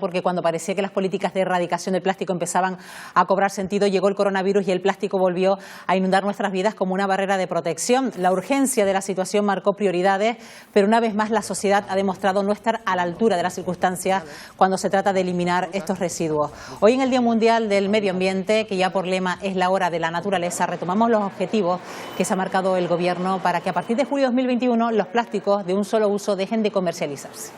porque cuando parecía que las políticas de erradicación del plástico empezaban a cobrar sentido, llegó el coronavirus y el plástico volvió a inundar nuestras vidas como una barrera de protección. La urgencia de la situación marcó prioridades, pero una vez más la sociedad ha demostrado no estar a la altura de las circunstancias cuando se trata de eliminar estos residuos. Hoy, en el Día Mundial del Medio Ambiente, que ya por lema es la hora de la naturaleza, retomamos los objetivos que se ha marcado el Gobierno para que a partir de julio de 2021 los plásticos de un solo uso dejen de comercializarse.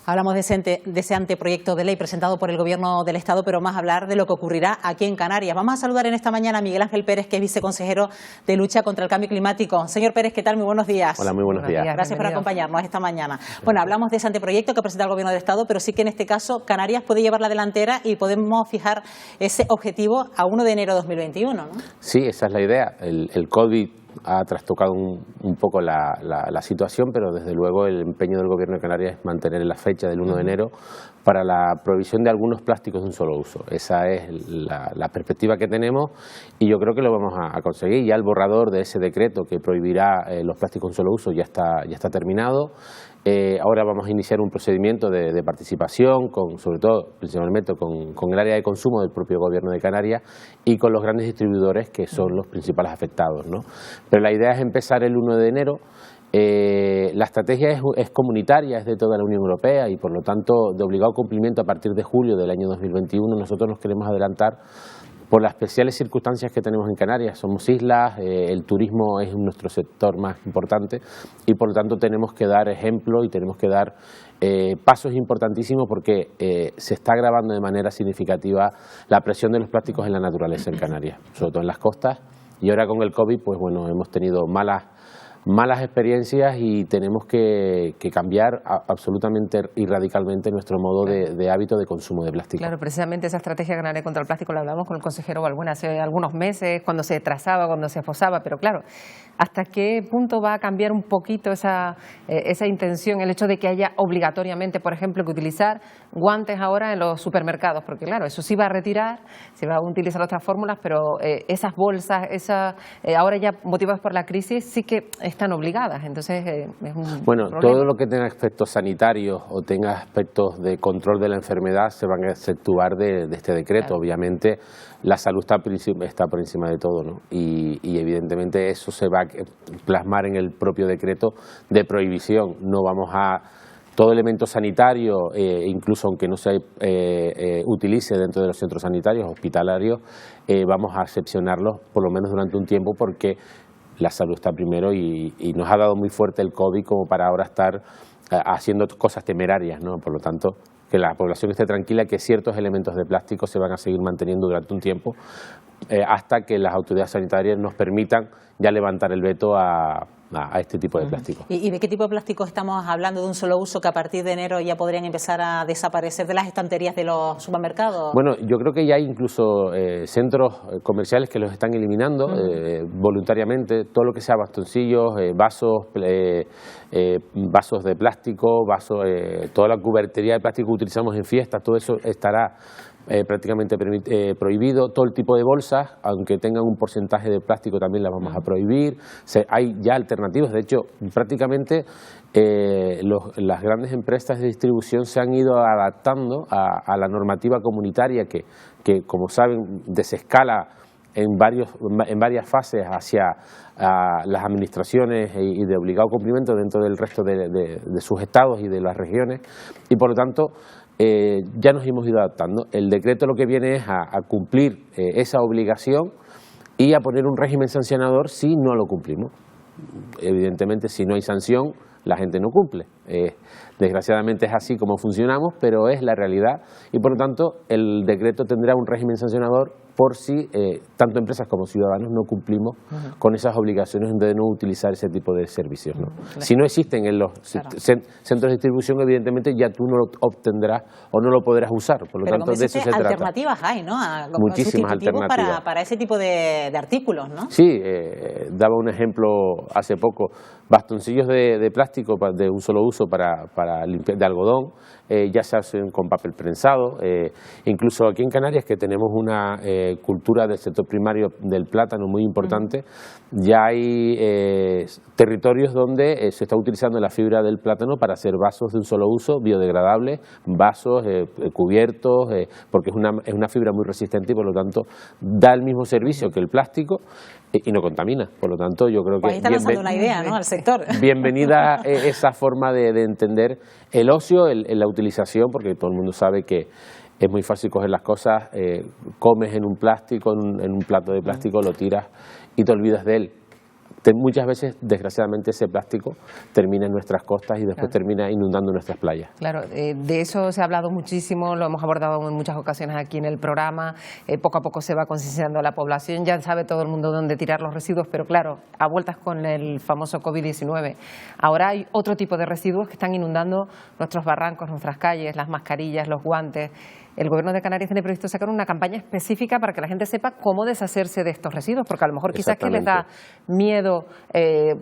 Hablamos de ese anteproyecto de ley presentado por el Gobierno del Estado, pero más hablar de lo que ocurrirá aquí en Canarias. Vamos a saludar en esta mañana a Miguel Ángel Pérez, que es viceconsejero de lucha contra el cambio climático. Señor Pérez, ¿qué tal? Muy buenos días. Hola, muy buenos días. Gracias por acompañarnos esta mañana. Bueno, hablamos de ese anteproyecto que presenta el Gobierno del Estado, pero sí que en este caso Canarias puede llevar la delantera y podemos fijar ese objetivo a 1 de enero de 2021, ¿no? Sí, esa es la idea. El COVID ha trastocado un poco la situación, pero desde luego el empeño del Gobierno de Canarias es mantener la fecha del 1 de enero para la prohibición de algunos plásticos de un solo uso. Esa es la perspectiva que tenemos y yo creo que lo vamos a conseguir. Ya el borrador de ese decreto que prohibirá los plásticos de un solo uso ya está terminado. Ahora vamos a iniciar un procedimiento de participación, sobre todo, principalmente con el área de consumo del propio Gobierno de Canarias y con los grandes distribuidores que son los principales afectados, ¿no? Pero la idea es empezar el 1 de enero. La estrategia es comunitaria, es de toda la Unión Europea y por lo tanto de obligado cumplimiento a partir de julio del año 2021. Nosotros nos queremos adelantar por las especiales circunstancias que tenemos en Canarias. Somos islas, el turismo es nuestro sector más importante y por lo tanto tenemos que dar ejemplo y tenemos que dar pasos importantísimos porque se está agravando de manera significativa la presión de los plásticos en la naturaleza en Canarias, sobre todo en las costas, y ahora con el COVID pues bueno, hemos tenido malas experiencias y tenemos que cambiar absolutamente y radicalmente nuestro modo de hábito de consumo de plástico. Claro, precisamente esa estrategia canaria contra el plástico la hablamos con el consejero Balbuena hace algunos meses, cuando se trazaba, cuando se esbozaba, pero claro, ¿hasta qué punto va a cambiar un poquito esa intención, el hecho de que haya obligatoriamente, por ejemplo, que utilizar guantes ahora en los supermercados? Porque claro, eso sí va a retirar, se va a utilizar otras fórmulas, pero esas bolsas, ahora ya motivadas por la crisis, sí que están obligadas, entonces es un problema. Todo lo que tenga aspectos sanitarios o tenga aspectos de control de la enfermedad se van a exceptuar de este decreto. Claro. Obviamente la salud está por encima de todo, ¿no? Y evidentemente eso se va a plasmar en el propio decreto de prohibición. No vamos a todo elemento sanitario, incluso aunque no se utilice dentro de los centros sanitarios hospitalarios, vamos a excepcionarlos por lo menos durante un tiempo porque la salud está primero y nos ha dado muy fuerte el COVID como para ahora estar haciendo cosas temerarias, ¿no? Por lo tanto, que la población esté tranquila que ciertos elementos de plástico se van a seguir manteniendo durante un tiempo hasta que las autoridades sanitarias nos permitan ya levantar el veto a este tipo de plástico. ¿Y de qué tipo de plástico estamos hablando? ¿De un solo uso que a partir de enero ya podrían empezar a desaparecer de las estanterías de los supermercados? Bueno, yo creo que ya hay incluso centros comerciales que los están eliminando voluntariamente. Todo lo que sea bastoncillos, vasos de plástico, toda la cubertería de plástico que utilizamos en fiestas, todo eso estará prácticamente prohibido. Todo el tipo de bolsas, aunque tengan un porcentaje de plástico, también las vamos a prohibir. Hay ya alternativas. De hecho, prácticamente las grandes empresas de distribución se han ido adaptando a la normativa comunitaria que como saben, desescala en varias fases hacia las administraciones y de obligado cumplimiento dentro del resto de sus estados y de las regiones, y por lo tanto ya nos hemos ido adaptando. El decreto lo que viene es a cumplir esa obligación y a poner un régimen sancionador si no lo cumplimos. Evidentemente, si no hay sanción, la gente no cumple. Desgraciadamente es así como funcionamos, pero es la realidad y por lo tanto el decreto tendrá un régimen sancionador por si tanto empresas como ciudadanos no cumplimos con esas obligaciones de no utilizar ese tipo de servicios, ¿no? Claro. Si no existen en los centros de distribución, evidentemente ya tú no lo obtendrás o no lo podrás usar. Por lo tanto, de eso se trata. Alternativas hay, ¿no? Muchísimas alternativas para ese tipo de artículos, ¿no? Sí, daba un ejemplo hace poco. bastoncillos de plástico de un solo uso para limpiar, de algodón, ya se hacen con papel prensado. Incluso aquí en Canarias, que tenemos una cultura del sector primario del plátano muy importante, ya hay territorios donde se está utilizando la fibra del plátano para hacer vasos de un solo uso, biodegradables, vasos, cubiertos, porque es una fibra muy resistente y por lo tanto da el mismo servicio que el plástico y no contamina. Por lo tanto, yo creo que... Pues ahí está lanzando una idea, ¿no?, al sector. Bienvenida esa forma de entender el ocio, la utilización, porque todo el mundo sabe que es muy fácil coger las cosas, comes en un plástico, en un plato de plástico, lo tiras y te olvidas de él. Muchas veces, desgraciadamente, ese plástico termina en nuestras costas y después termina inundando nuestras playas. Claro, de eso se ha hablado muchísimo, lo hemos abordado en muchas ocasiones aquí en el programa. Poco a poco se va concienciando a la población, ya sabe todo el mundo dónde tirar los residuos, pero claro, a vueltas con el famoso COVID-19. Ahora hay otro tipo de residuos que están inundando nuestros barrancos, nuestras calles, las mascarillas, los guantes. El Gobierno de Canarias tiene previsto sacar una campaña específica para que la gente sepa cómo deshacerse de estos residuos, porque a lo mejor quizás que les da miedo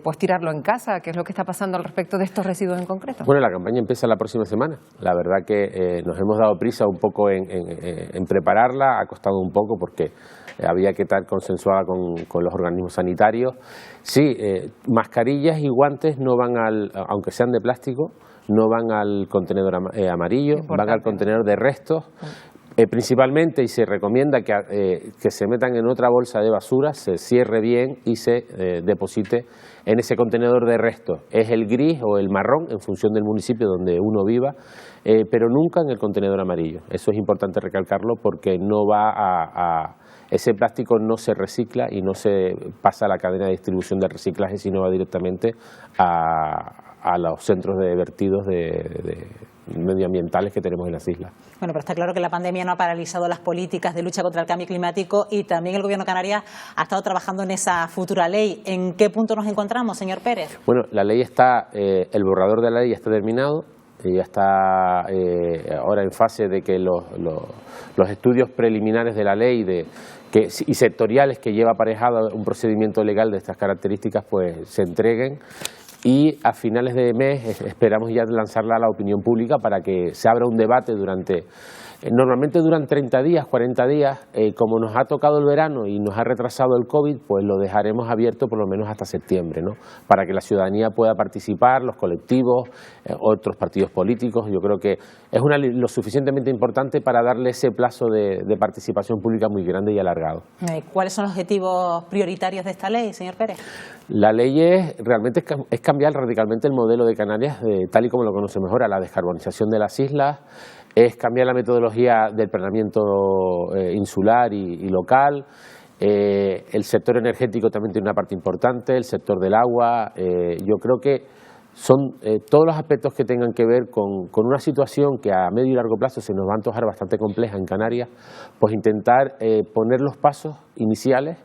pues tirarlo en casa. ¿Qué es lo que está pasando al respecto de estos residuos en concreto? Bueno, la campaña empieza la próxima semana. La verdad que nos hemos dado prisa un poco en prepararla, ha costado un poco porque había que estar consensuada con los organismos sanitarios. Sí, mascarillas y guantes no van aunque sean de plástico, no van al contenedor amarillo, van al contenedor de restos, principalmente, y se recomienda que se metan en otra bolsa de basura, se cierre bien y se deposite en ese contenedor de restos. Es el gris o el marrón en función del municipio donde uno viva, pero nunca en el contenedor amarillo. Eso es importante recalcarlo porque no va ese plástico no se recicla y no se pasa a la cadena de distribución del reciclaje, sino va directamente a los centros de vertidos medioambientales que tenemos en las islas. Bueno, pero está claro que la pandemia no ha paralizado las políticas de lucha contra el cambio climático y también el Gobierno de Canarias ha estado trabajando en esa futura ley. ¿En qué punto nos encontramos, señor Pérez? Bueno, la ley está, el borrador de la ley ya está terminado. Ya está ahora en fase de que los estudios preliminares de la ley y sectoriales que lleva aparejado un procedimiento legal de estas características pues se entreguen y a finales de mes esperamos ya lanzarla a la opinión pública para que se abra un debate normalmente duran 30 días, 40 días, como nos ha tocado el verano y nos ha retrasado el COVID, pues lo dejaremos abierto por lo menos hasta septiembre, ¿no?, para que la ciudadanía pueda participar, los colectivos, otros partidos políticos. Yo creo que es lo suficientemente importante para darle ese plazo de participación pública muy grande y alargado. ¿Cuáles son los objetivos prioritarios de esta ley, señor Pérez? La ley realmente es cambiar radicalmente el modelo de Canarias tal y como lo conocemos ahora, la descarbonización de las islas, es cambiar la metodología del planeamiento insular y local. El sector energético también tiene una parte importante, el sector del agua. Yo creo que son todos los aspectos que tengan que ver con una situación que a medio y largo plazo se nos va a antojar bastante compleja en Canarias, pues intentar poner los pasos iniciales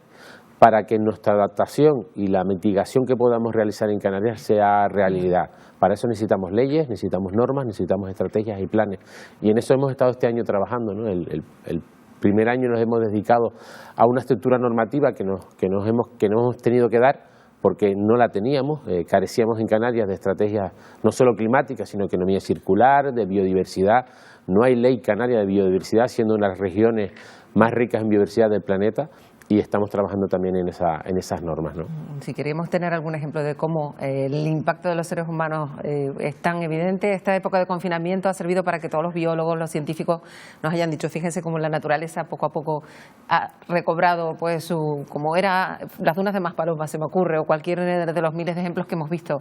para que nuestra adaptación y la mitigación que podamos realizar en Canarias sea realidad. Para eso necesitamos leyes, necesitamos normas, necesitamos estrategias y planes. Y en eso hemos estado este año trabajando, ¿no? El primer año nos hemos dedicado a una estructura normativa que nos hemos tenido que dar porque no la teníamos, carecíamos en Canarias de estrategias no solo climáticas, sino de economía circular, de biodiversidad. No hay ley canaria de biodiversidad, siendo una de las regiones más ricas en biodiversidad del planeta. Y estamos trabajando también en esas normas, ¿no? Si queríamos tener algún ejemplo de cómo el impacto de los seres humanos es tan evidente, esta época de confinamiento ha servido para que todos los biólogos, los científicos nos hayan dicho, fíjense cómo la naturaleza poco a poco ha recobrado pues como era las dunas de Maspalomas, se me ocurre, o cualquier de los miles de ejemplos que hemos visto.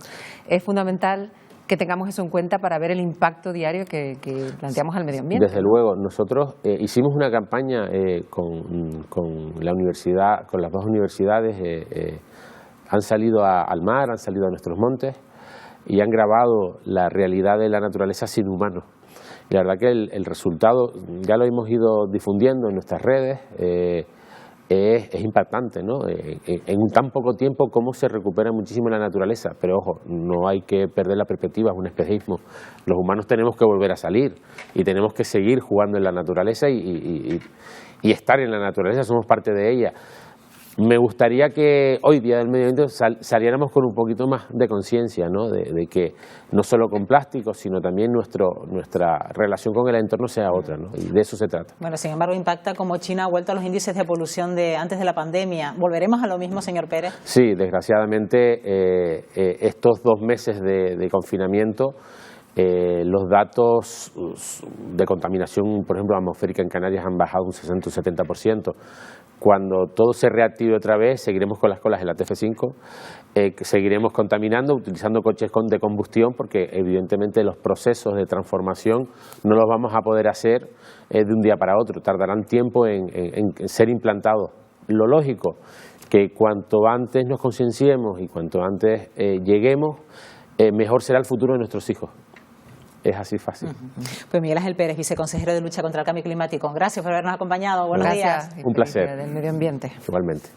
Es fundamental que tengamos eso en cuenta para ver el impacto diario que planteamos al medio ambiente. Desde luego, nosotros hicimos una campaña con la universidad, con las dos universidades, han salido al mar, han salido a nuestros montes y han grabado la realidad de la naturaleza sin humanos. Y la verdad que el resultado ya lo hemos ido difundiendo en nuestras redes. Es impactante, ¿no? En tan poco tiempo cómo se recupera muchísimo la naturaleza, pero ojo, no hay que perder la perspectiva, es un espejismo. Los humanos tenemos que volver a salir y tenemos que seguir jugando en la naturaleza y estar en la naturaleza, somos parte de ella. Me gustaría que hoy, Día del Medio Ambiente, saliéramos con un poquito más de conciencia, ¿no? De que no solo con plásticos, sino también nuestra relación con el entorno sea otra, ¿no? Y de eso se trata. Bueno, sin embargo, impacta como China ha vuelto a los índices de polución de antes de la pandemia. ¿Volveremos a lo mismo, señor Pérez? Sí, desgraciadamente estos 2 meses de confinamiento, los datos de contaminación, por ejemplo, atmosférica en Canarias han bajado un 60 o 70%. Cuando todo se reactive otra vez, seguiremos con las colas de la TF5, seguiremos contaminando, utilizando coches de combustión, porque evidentemente los procesos de transformación no los vamos a poder hacer de un día para otro, tardarán tiempo en ser implantados. Lo lógico, que cuanto antes nos concienciemos y cuanto antes lleguemos, mejor será el futuro de nuestros hijos. Es así fácil. Pues Miguel Ángel Pérez, viceconsejero de Lucha contra el Cambio Climático. Gracias por habernos acompañado. Buenos días. Un placer. Del medio ambiente. Igualmente.